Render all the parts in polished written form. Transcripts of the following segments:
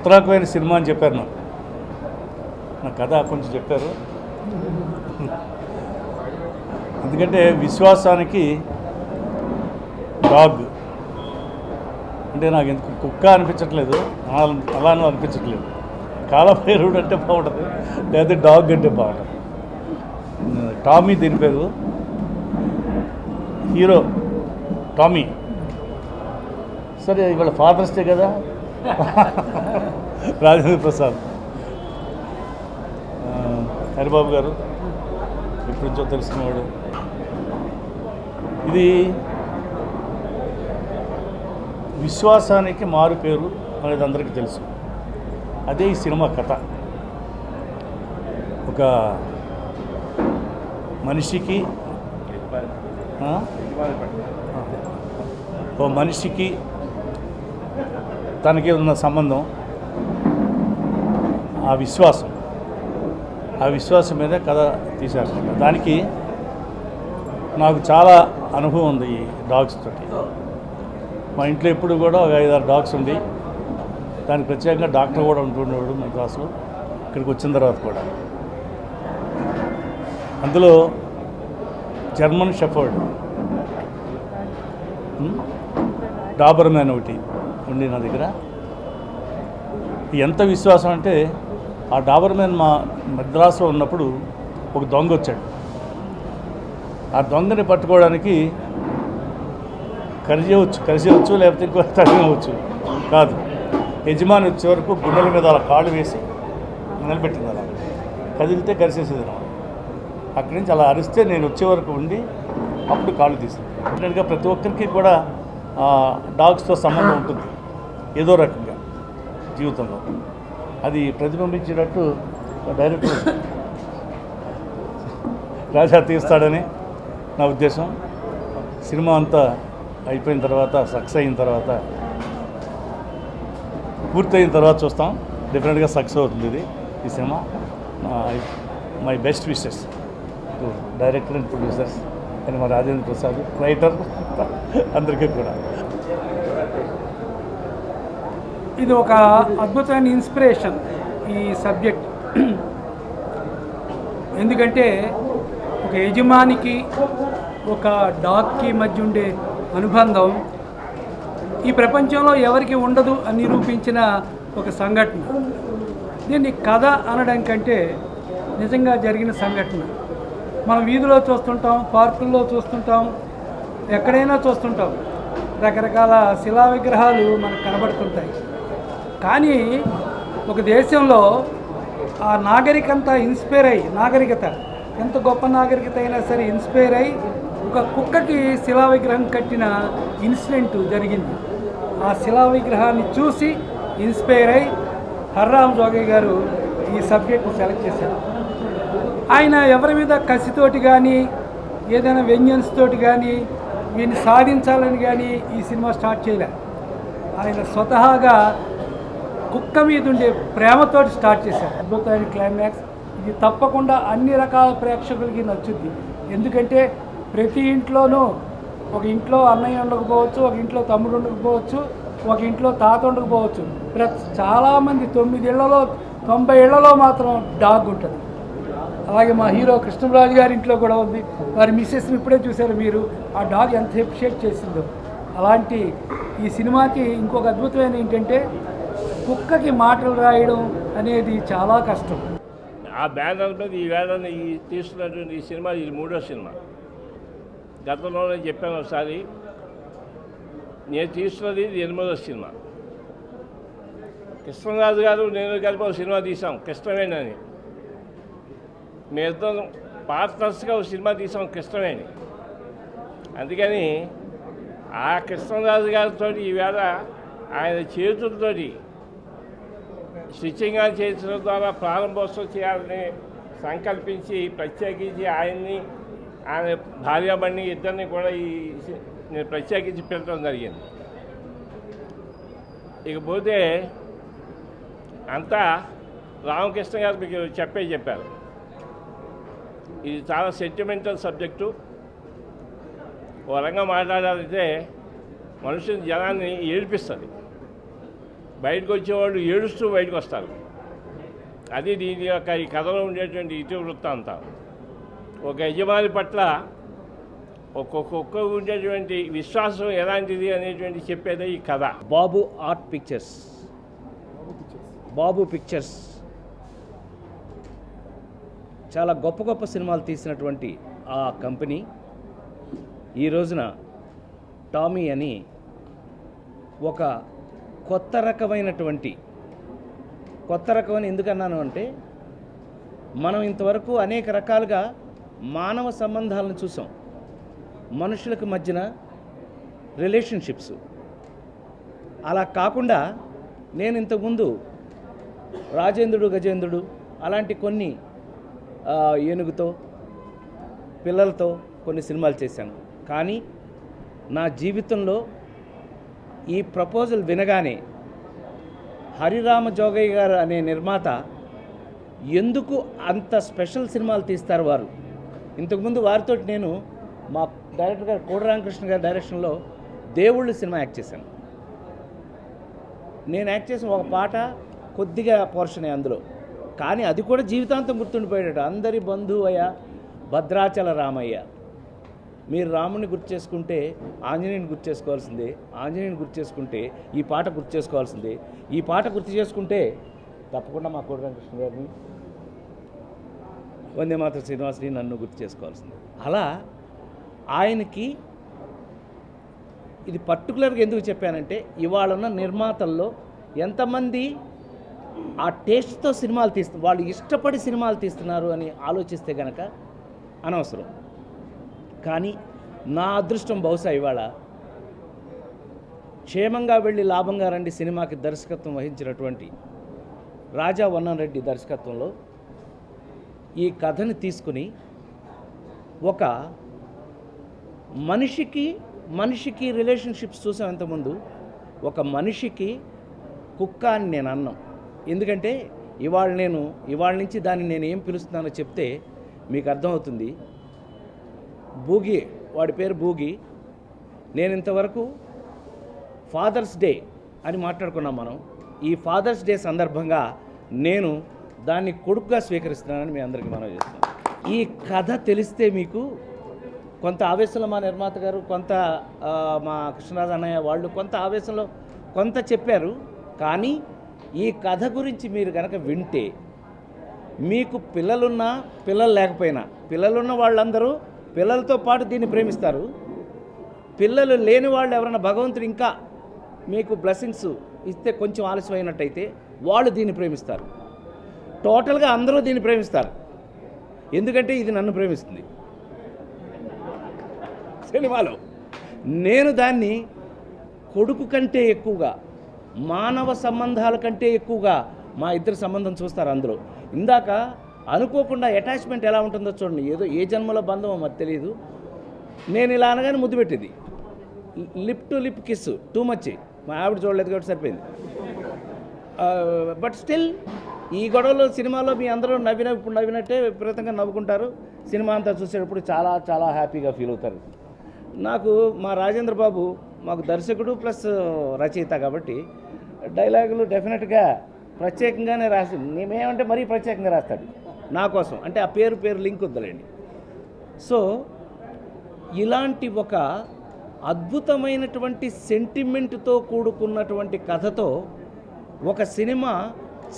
కొత్త రకమైన సినిమా అని చెప్పారు నా కథ కొంచెం చెప్పారు. ఎందుకంటే విశ్వాసానికి డాగ్ అంటే నాకు ఎందుకు కుక్క అనిపించట్లేదు, అలానూ అనిపించట్లేదు. కాలభైరవుడు అంటే బాగుంటుంది, లేదా డాగ్ అంటే బాగుంటుంది. టామీ దీని పేరు, హీరో టామీ. సరే ఇవాళ ఫాదర్స్ డే కదా, రాజేంద్ర ప్రసాద్, హరిబాబు గారు ఎప్పటి నుంచో తెలిసినవాడు. ఇది విశ్వాసానికి మారు పేరు అనేది అందరికీ తెలుసు. అదే ఈ సినిమా కథ. ఒక మనిషికి తనకి ఉన్న సంబంధం, ఆ విశ్వాసం మీద కథ తీశారు. దానికి నాకు చాలా అనుభవం ఉంది ఈ డాగ్స్ తోటి. మా ఇంట్లో ఎప్పుడు కూడా ఒక 5-6 డాగ్స్ ఉంది. దానికి ప్రత్యేకంగా డాక్టర్ కూడా ఉంటుండేవాడు మద్రాసులో, ఇక్కడికి వచ్చిన తర్వాత కూడా. అందులో జర్మన్ షెఫర్డ్, డాబర్ మ్యాన్ ఒకటి ఉండి నా దగ్గర. ఎంత విశ్వాసం అంటే ఆ డాబర్ మ్యాన్ మా మద్రాసులో ఉన్నప్పుడు ఒక దొంగ వచ్చాడు. ఆ దొంగని పట్టుకోవడానికి కరిచేయవచ్చు లేకపోతే ఇంకో తగ్గవచ్చు కాదు. యజమాని వచ్చే వరకు గుండెల మీద అలా కాళ్ళు వేసి నిలబెట్టింది. అలా కదిలితే కరిసేసేది అనమాట. అక్కడి నుంచి అలా అరిస్తే నేను వచ్చే వరకు ఉండి అప్పుడు కాళ్ళు తీసింది. డెఫినెట్గా ప్రతి ఒక్కరికి కూడా డాగ్స్తో సంబంధం ఉంటుంది ఏదో రకంగా జీవితంలో. అది ప్రతిబింబించేటట్టు డైరెక్టర్ రాజా తీస్తాడని నా ఉద్దేశం. సినిమా అంతా అయిపోయిన తర్వాత, సక్సెస్ అయిన తర్వాత, పూర్తయిన తర్వాత చూస్తాం. డెఫినెట్గా సక్సెస్ అవుతుంది ఈ cinema. My best wishes to director and producers and మా రాజేంద్ర ప్రసాద్, రైటర్, అందరికీ కూడా. ఇది ఒక అద్భుతమైన ఇన్స్పిరేషన్ ఈ సబ్జెక్ట్. ఎందుకంటే ఒక యజమానికి ఒక డాగ్కి మధ్య ఉండే అనుబంధం ఈ ప్రపంచంలో ఎవరికి ఉండదు అని నిరూపించిన ఒక సంఘటన. దీన్ని కథ అనడం కంటే నిజంగా జరిగిన సంఘటన. మనం వీధిలో చూస్తుంటాం, పార్కుల్లో చూస్తుంటాం, ఎక్కడైనా చూస్తుంటాం. రకరకాల శిలా విగ్రహాలు మనకు కనబడుతుంటాయి. కానీ ఒక దేశంలో ఆ నాగరికత ఎంత గొప్ప నాగరికత అయినా సరే ఇన్స్పైర్ అయ్యి ఒక కుక్కకి శిలా విగ్రహం కట్టిన ఇన్సిడెంట్ జరిగింది. ఆ శిలా విగ్రహాన్ని చూసి ఇన్స్పైర్ అయ్యి హర్రామ్ జోగయ్య గారు ఈ సబ్జెక్ట్ని సెలెక్ట్ చేశారు. ఆయన ఎవరి మీద కసితోటి కానీ ఏదైనా వెంజన్స్ తోటి కానీ వీడిని సాధించాలని కానీ ఈ సినిమా స్టార్ట్ చేయలేదు. ఆయన స్వతహాగా కుక్క మీద ఉండే ప్రేమతోటి స్టార్ట్ చేశారు. అద్భుతమైన క్లైమాక్స్. ఇది తప్పకుండా అన్ని రకాల ప్రేక్షకులకి నచ్చుద్ది. ఎందుకంటే ప్రతి ఇంట్లోనూ, ఒక ఇంట్లో అన్నయ్య ఉండకపోవచ్చు, ఒక ఇంట్లో తమ్ముడు ఉండకపోవచ్చు, ఒక ఇంట్లో తాత ఉండకపోవచ్చు. చాలామంది 9 ఇళ్లలో 90 ఇళ్లలో మాత్రం డాగ్ ఉంటుంది. అలాగే మా హీరో కృష్ణరాజు గారి ఇంట్లో కూడా ఉంది. వారి మిస్సెస్ని ఇప్పుడే చూశారు మీరు. ఆ డాగ్ ఎంత అప్రిషియేట్ చేసిందో. అలాంటి ఈ సినిమాకి ఇంకొక అద్భుతమైన ఏంటంటే కుక్కకి మాటలు రాయడం అనేది చాలా కష్టం. ఆ బ్యానర్ మీద ఈ వేళని తీస్తున్నటువంటి ఈ సినిమా ఇది 3వ సినిమా. గతంలో నేను చెప్పాను ఒకసారి, నేను తీస్తున్నది ఇది 8వ సినిమా. కృష్ణరాజు గారు నేను కలిపి ఒక సినిమా తీసాం కృష్ణవేణి. మేమిద్దరం పార్ట్నర్స్గా ఒక సినిమా తీసాం కృష్ణవేణి. అందుకని ఆ కృష్ణరాజు గారితో ఈవేళ ఆయన చేతులతోటి స్టిచ్చింగ్ చేయించడం ద్వారా ప్రారంభోత్సవం చేయాలని సంకల్పించి ప్రత్యేకించి ఆయన్ని, ఆయన భార్యామణి ఇద్దరిని కూడా నేను ప్రత్యేకించి పిలవడం జరిగింది. ఇకపోతే అంతా రామకృష్ణ గారు మీకు చెప్పారు. ఇది చాలా సెంటిమెంటల్ సబ్జెక్టు. ఓ రంగా మాట్లాడాలంటే మనుషుని జనాన్ని ఏడిపిస్తుంది. బయటకు వచ్చేవాళ్ళు ఏడుస్తూ బయటకు వస్తారు. అది దీని యొక్క ఈ కథలో ఉండేటువంటి ఇతివృత్తాంతం. ఒక యజమాని పట్ల ఒక్కొక్క ఉండేటువంటి విశ్వాసం ఎలాంటిది అనేటువంటి చెప్పేదే ఈ కథ. బాబు ఆర్ట్ పిక్చర్స్, బాబు పిక్చర్స్ చాలా గొప్ప గొప్ప సినిమాలు తీసినటువంటి ఆ కంపెనీ ఈ రోజున టామీ అని ఒక కొత్త రకమైన ఎందుకన్నాను అంటే, మనం ఇంతవరకు అనేక రకాలుగా మానవ సంబంధాలను చూసాం. మనుషులకు మధ్యన రిలేషన్షిప్స్. అలా కాకుండా నేను ఇంతకుముందు రాజేంద్రుడు గజేంద్రుడు అలాంటి కొన్ని ఏనుగుతో పిల్లలతో కొన్ని సినిమాలు చేశాను. కానీ నా జీవితంలో ఈ ప్రపోజల్ వినగానే హరిరామ జోగయ్య గారు అనే నిర్మాత ఎందుకు అంత స్పెషల్ సినిమాలు తీస్తారు వారు. ఇంతకుముందు వారితో నేను మా డైరెక్టర్ గారు కోడి రామకృష్ణ గారి డైరెక్షన్లో దేవుళ్ళు సినిమా యాక్ట్ చేశాను. నేను యాక్ట్ చేసిన ఒక పాట కొద్దిగా పోర్షనే అందులో, కానీ అది కూడా జీవితాంతం గుర్తుండిపోయేటట్టు. అందరి బంధువయ్య భద్రాచల రామయ్య. మీరు రాముని గుర్తు చేసుకుంటే ఆంజనేయుని గుర్తు చేసుకోవాల్సిందే, ఆంజనేయుని గుర్తు చేసుకుంటే ఈ పాట గుర్తు చేసుకోవాల్సిందే, ఈ పాట గుర్తు చేసుకుంటే తప్పకుండా మా కోడి రామకృష్ణ గారిని, వందే మాతర శ్రీనివాసుని నన్ను గుర్తు చేసుకోవాల్సిందే. అలా ఆయనకి ఇది పర్టికులర్గా ఎందుకు చెప్పానంటే, ఇవాళ ఉన్న నిర్మాతల్లో ఎంతమంది ఆ టేస్ట్తో సినిమాలు వాళ్ళు ఇష్టపడి సినిమాలు తీస్తున్నారు అని ఆలోచిస్తే కనుక అనవసరం. కానీ నా అదృష్టం బహుశా ఇవాళ క్షేమంగా వెళ్ళి లాభంగా రండి సినిమాకి దర్శకత్వం వహించినటువంటి రాజా వన్నన్ రెడ్డి దర్శకత్వంలో ఈ కథని తీసుకుని ఒక మనిషికి రిలేషన్షిప్స్ చూసాం ఇంతకుముందు. ఒక మనిషికి కుక్క అని నేను అన్నాం. ఎందుకంటే ఇవాళ నుంచి దాన్ని నేను ఏం పిలుస్తున్నానో చెప్తే మీకు అర్థమవుతుంది. బూగి, వాడి పేరు బూగి. నేను ఇంతవరకు ఫాదర్స్ డే అని మాట్లాడుకున్నాం మనం. ఈ ఫాదర్స్ డే సందర్భంగా నేను దాన్ని కొడుకుగా స్వీకరిస్తున్నానని మీ అందరికీ మనం చేస్తున్నాను. ఈ కథ తెలిస్తే మీకు కొంత ఆవేశంలో మా నిర్మాత గారు, కొంత మా కృష్ణరాజు అన్నయ్య వాళ్ళు కొంత ఆవేశంలో కొంత చెప్పారు. కానీ ఈ కథ గురించి మీరు కనుక వింటే, మీకు పిల్లలున్నా పిల్లలు లేకపోయినా, పిల్లలున్న వాళ్ళందరూ పిల్లలతో పాటు దీన్ని ప్రేమిస్తారు. పిల్లలు లేని వాళ్ళు ఎవరైనా భగవంతుడు ఇంకా మీకు బ్లెస్సింగ్స్ ఇస్తే కొంచెం ఆలస్యమైనట్టయితే వాళ్ళు దీన్ని ప్రేమిస్తారు. టోటల్గా అందరూ దీన్ని ప్రేమిస్తారు. ఎందుకంటే ఇది నన్ను ప్రేమిస్తుంది సినిమాలో. నేను దాన్ని కొడుకు కంటే ఎక్కువగా, మానవ సంబంధాల కంటే ఎక్కువగా మా ఇద్దరి సంబంధం చూస్తారు అందులో. ఇందాక అనుకోకుండా అటాచ్మెంట్ ఎలా ఉంటుందో చూడండి. ఏదో ఏ జన్మలో బంధమో మరి తెలియదు. నేను ఇలా అనగానే ముద్దు పెట్టేది. Lip to lip kiss too much. మా ఆవిడ చూడలేదు కాబట్టి సరిపోయింది. బట్ స్టిల్ ఈ గొడవలో సినిమాలో మీ అందరూ ఇప్పుడు నవ్వినట్టే విపరీతంగా నవ్వుకుంటారు. సినిమా అంతా చూసేటప్పుడు చాలా చాలా హ్యాపీగా ఫీల్ అవుతారు. నాకు మా రాజేంద్ర బాబు మాకు దర్శకుడు ప్లస్ రచయిత కాబట్టి డైలాగులు డెఫినెట్గా ప్రత్యేకంగానే రాసి, మేమేమంటే మరీ ప్రత్యేకంగా రాస్తాడు నా కోసం. అంటే ఆ పేరు లింక్ వద్దులేండి. సో ఇలాంటి ఒక అద్భుతమైనటువంటి సెంటిమెంట్తో కూడుకున్నటువంటి కథతో ఒక సినిమా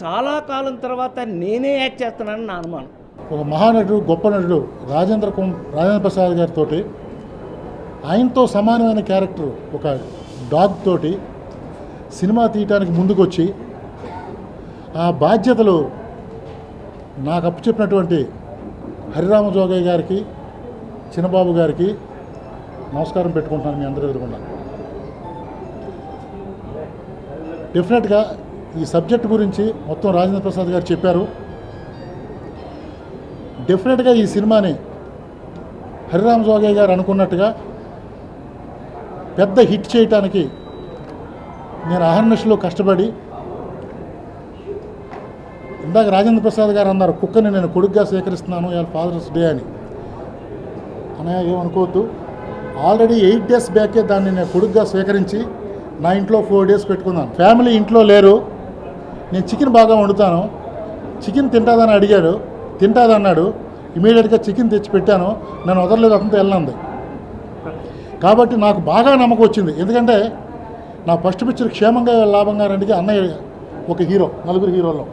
చాలా కాలం తర్వాత నేనే యాక్ట్ చేస్తున్నానని నా అనుమానం. ఒక మహానటుడు, గొప్ప నటుడు రాజేంద్ర ప్రసాద్ గారితో ఆయనతో సమానమైన క్యారెక్టర్ ఒక డాగ్ తోటి సినిమా తీయటానికి ముందుకొచ్చి ఆ బాధ్యతలు నాకు అప్పచెప్పినటువంటి హరిరామ జోగయ్య గారికి, చిన్నబాబు గారికి నమస్కారం పెట్టుకుంటున్నాను మీ అందరూ ఎదురుకున్నా. డెఫినెట్గా ఈ సబ్జెక్ట్ గురించి మొత్తం రాజేంద్ర ప్రసాద్ గారు చెప్పారు. డెఫినెట్గా ఈ సినిమాని హరిరామ జోగయ్య గారు అనుకున్నట్టుగా పెద్ద హిట్ చేయటానికి నేను అహర్నిశలో కష్టపడి, ఇందాక రాజేంద్ర ప్రసాద్ గారు అన్నారు కుక్కని నేను కొడుకుగా స్వీకరిస్తున్నాను ఇవాళ ఫాదర్స్ డే అని. అన్నయ్య ఏమనుకోవద్దు, ఆల్రెడీ 8 days బ్యాకే దాన్ని నేను కొడుకుగా స్వీకరించి నా ఇంట్లో 4 days పెట్టుకున్నాను. ఫ్యామిలీ ఇంట్లో లేరు. నేను చికెన్ బాగా వండుతాను. చికెన్ తింటాదని అడిగాడు, తింటాదన్నాడు. ఇమీడియట్గా చికెన్ తెచ్చి పెట్టాను. నన్ను వదలలేదు, అతనితో వెళ్ళింది. కాబట్టి నాకు బాగా నమ్మకం వచ్చింది. ఎందుకంటే నా ఫస్ట్ పిక్చర్ క్షేమంగా లాభంగా రండికి అన్నయ్య ఒక హీరో, 4 హీరోల్లో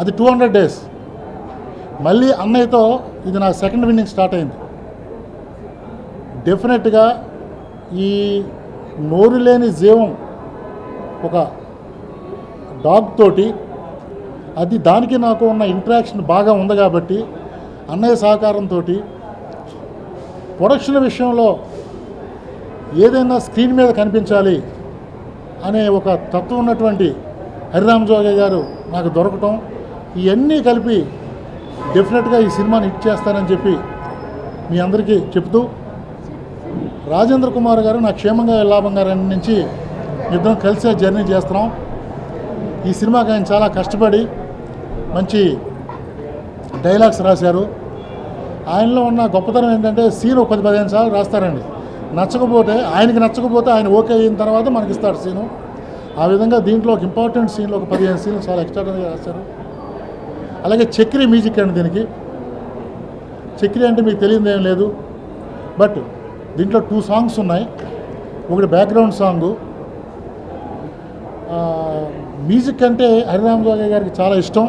అది 200 days. మళ్ళీ అన్నయ్యతో ఇది నా సెకండ్ విన్నింగ్ స్టార్ట్ అయింది. డెఫినెట్గా ఈ నోరు లేని జీవం ఒక డాగ్ తోటి అది దానికి నాకు ఉన్న ఇంటరాక్షన్ బాగా ఉంది కాబట్టి అన్నయ్య సహకారంతో ప్రొడక్షన్ విషయంలో ఏదైనా స్క్రీన్ మీద కనిపించాలి అనే ఒక తత్వం ఉన్నటువంటి హరిరామ్ జోగయ్య గారు నాకు దొరకటం, ఇవన్నీ కలిపి డెఫినెట్గా ఈ సినిమాని హిట్ చేస్తానని చెప్పి మీ అందరికీ చెప్తూ, రాజేంద్ర కుమార్ గారు నా క్షేమంగా లాభం గారి నుంచి ఇద్దరం కలిసే జర్నీ చేస్తున్నాం. ఈ సినిమాకి ఆయన చాలా కష్టపడి మంచి డైలాగ్స్ రాశారు. ఆయనలో ఉన్న గొప్పతనం ఏంటంటే సీన్ 10-15 సార్లు రాస్తారండి. ఆయనకి నచ్చకపోతే ఆయన ఓకే అయిన తర్వాత మనకి ఇస్తాడు సీను. ఆ విధంగా దీంట్లో ఒక ఇంపార్టెంట్ సీన్లో ఒక 15 సీన్లు చాలా ఎక్స్ట్రాడనరీగా రాశారు. అలాగే చక్రి మ్యూజిక్ అండి. దీనికి చక్రి అంటే మీకు తెలియదు ఏం లేదు, బట్ దీంట్లో 2 సాంగ్స్ ఉన్నాయి. ఒకటి బ్యాక్గ్రౌండ్ సాంగు. మ్యూజిక్ అంటే హరిరామ్ జోగయ్య గారికి చాలా ఇష్టం.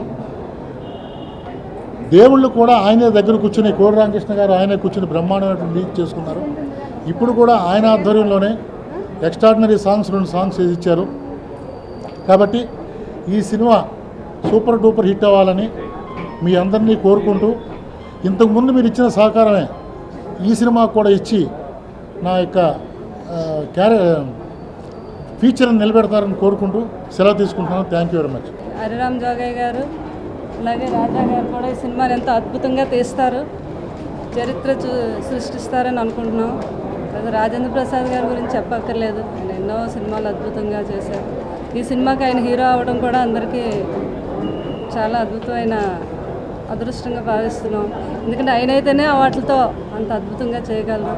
దేవుళ్ళు కూడా ఆయనే దగ్గర కూర్చుని, కోడి రామకృష్ణ గారు ఆయనే కూర్చుని బ్రహ్మాండమైన మ్యూజిక్ చేసుకున్నారు. ఇప్పుడు కూడా ఆయన ఆధ్వర్యంలోనే ఎక్స్ట్రాడినరీ సాంగ్స్ 2 సాంగ్స్ ఇచ్చారు. కాబట్టి ఈ సినిమా సూపర్ డూపర్ హిట్ అవ్వాలని మీ అందరినీ కోరుకుంటూ, ఇంతకుముందు మీరు ఇచ్చిన సహకారమే ఈ సినిమాకు కూడా ఇచ్చి నా యొక్క ఫీచర్ని నిలబెడతారని కోరుకుంటూ సెలవు తీసుకుంటున్నాను. Thank you very much. Hariram Jogaiah గారు అలాగే రాజా గారు కూడా ఈ సినిమాని ఎంతో అద్భుతంగా తీస్తారు, చరిత్ర సృష్టిస్తారని అనుకుంటున్నాం. రాజేంద్ర ప్రసాద్ గారి గురించి చెప్పక్కర్లేదు, ఆయన ఎన్నో సినిమాలు అద్భుతంగా చేశారు. ఈ సినిమాకి ఆయన హీరో అవ్వడం కూడా అందరికీ చాలా అద్భుతమైన అదృష్టంగా భావిస్తున్నాం. ఎందుకంటే ఆయన అయితేనే వాటితో అంత అద్భుతంగా చేయగలరు.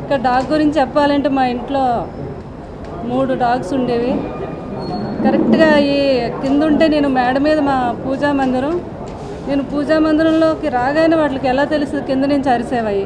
ఇంకా డాగ్ గురించి చెప్పాలంటే మా ఇంట్లో 3 డాగ్స్ ఉండేవి. కరెక్ట్గా ఈ కింద ఉంటే నేను మేడ మీద మా పూజా మందిరంలోకి రాగానే వాటికి ఎలా తెలుస్తుంది కింద నుంచి అరిసేవాయి.